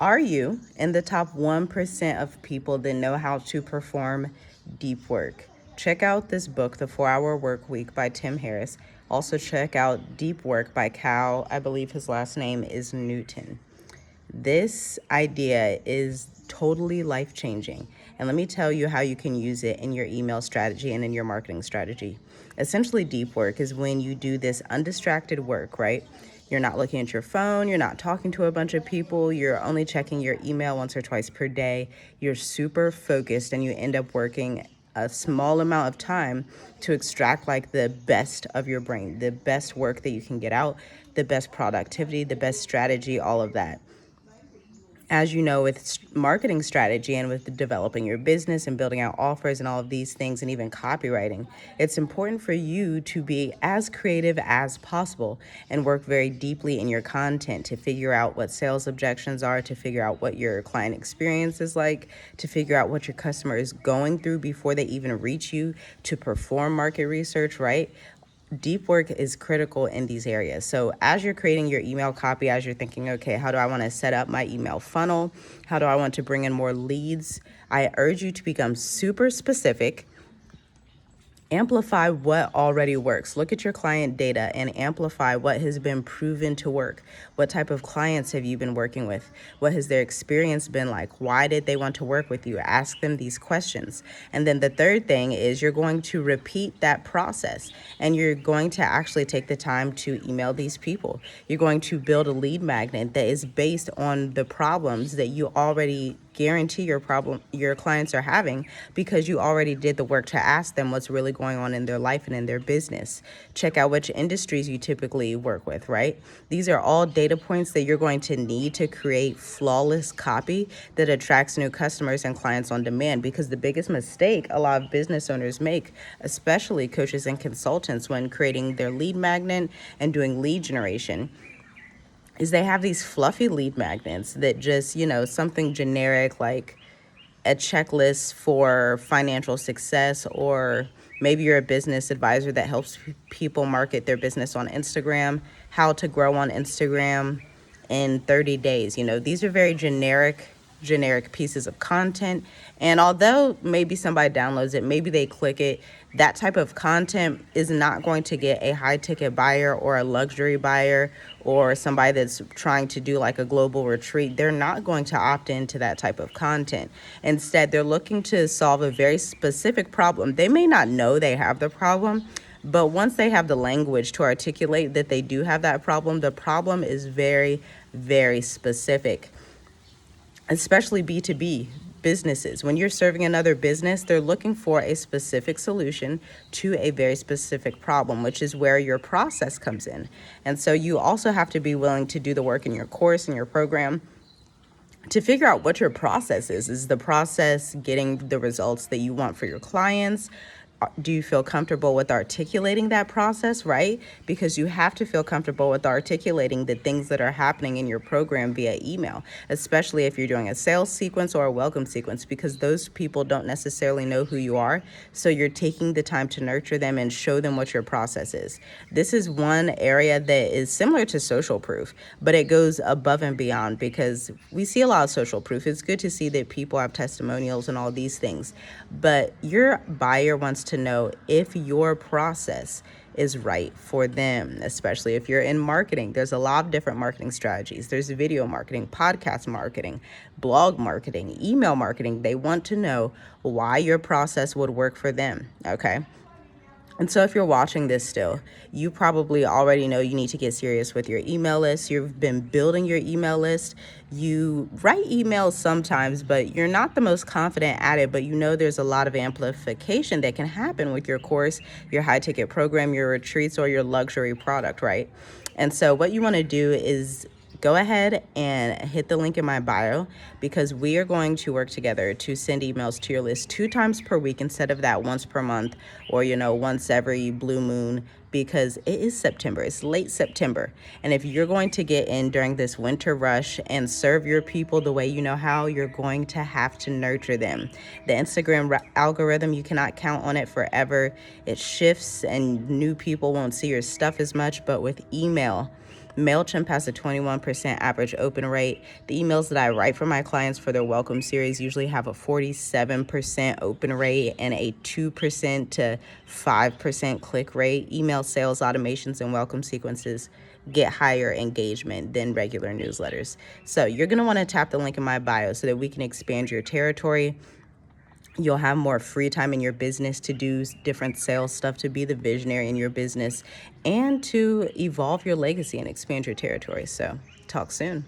Are you in the top 1% of people that know how to perform deep work? Check out this book, The 4 Hour Work Week by Tim Harris. Also, check out Deep Work by Cal. I believe his last name is Newton. This idea is totally life changing. And let me tell you how you can use it in your email strategy and in your marketing strategy. Essentially, deep work is when you do this undistracted work, right? You're not looking at your phone, you're not talking to a bunch of people, you're only checking your email once or twice per day. You're super focused and you end up working a small amount of time to extract like the best of your brain, the best work that you can get out, the best productivity, the best strategy, all of that. As you know, with marketing strategy and with developing your business and building out offers and all of these things and even copywriting, it's important for you to be as creative as possible and work very deeply in your content to figure out what sales objections are, to figure out what your client experience is like, to figure out what your customer is going through before they even reach you, to perform market research, right? Deep work is critical in these areas. So as you're creating your email copy, as you're thinking, okay, how do I want to set up my email funnel? How do I want to bring in more leads? I urge you to become super specific. Amplify what already works. Look at your client data and amplify what has been proven to work. What type of clients have you been working with? What has their experience been like? Why did they want to work with you? Ask them these questions. And then the third thing is you're going to repeat that process and you're going to actually take the time to email these people. You're going to build a lead magnet that is based on the problems that you already guarantee your clients are having because you already did the work to ask them what's really going on in their life and in their business. Check out which industries you typically work with, right? These are all data points that you're going to need to create flawless copy that attracts new customers and clients on demand, because the biggest mistake a lot of business owners make, especially coaches and consultants, when creating their lead magnet and doing lead generation, is they have these fluffy lead magnets that just, something generic like a checklist for financial success, or maybe you're a business advisor that helps people market their business on Instagram, how to grow on Instagram in 30 days. These are very generic pieces of content. And although maybe somebody downloads it, maybe they click it, that type of content is not going to get a high ticket buyer or a luxury buyer or somebody that's trying to do like a global retreat. They're not going to opt into that type of content. Instead, they're looking to solve a very specific problem. They may not know they have the problem, but once they have the language to articulate that they do have that problem, the problem is very, very specific, especially B2B businesses. When you're serving another business, they're looking for a specific solution to a very specific problem, which is where your process comes in. And so you also have to be willing to do the work in your course and your program to figure out what your process is. Is the process getting the results that you want for your clients? Do you feel comfortable with articulating that process, right? Because you have to feel comfortable with articulating the things that are happening in your program via email, especially if you're doing a sales sequence or a welcome sequence, because those people don't necessarily know who you are. So you're taking the time to nurture them and show them what your process is. This is one area that is similar to social proof, but it goes above and beyond, because we see a lot of social proof. It's good to see that people have testimonials and all these things, but your buyer wants to know if your process is right for them, especially if you're in marketing. There's a lot of different marketing strategies. There's video marketing, podcast marketing, blog marketing, email marketing. They want to know why your process would work for them, okay? And so if you're watching this still, you probably already know you need to get serious with your email list. You've been building your email list. You write emails sometimes, but you're not the most confident at it. But there's a lot of amplification that can happen with your course, your high ticket program, your retreats, or your luxury product, right? And so what you want to do is go ahead and hit the link in my bio, because we are going to work together to send emails to your list 2 times per week instead of that once per month, or once every blue moon, because it is September. It's late September. And if you're going to get in during this winter rush and serve your people the way you know how, you're going to have to nurture them. The Instagram algorithm, you cannot count on it forever. It shifts and new people won't see your stuff as much, but with email, MailChimp has a 21% average open rate. The emails that I write for my clients for their welcome series usually have a 47% open rate and a 2% to 5% click rate. Email sales automations and welcome sequences get higher engagement than regular newsletters. So you're going to want to tap the link in my bio so that we can expand your territory. You'll have more free time in your business to do different sales stuff, to be the visionary in your business, and to evolve your legacy and expand your territory. So talk soon.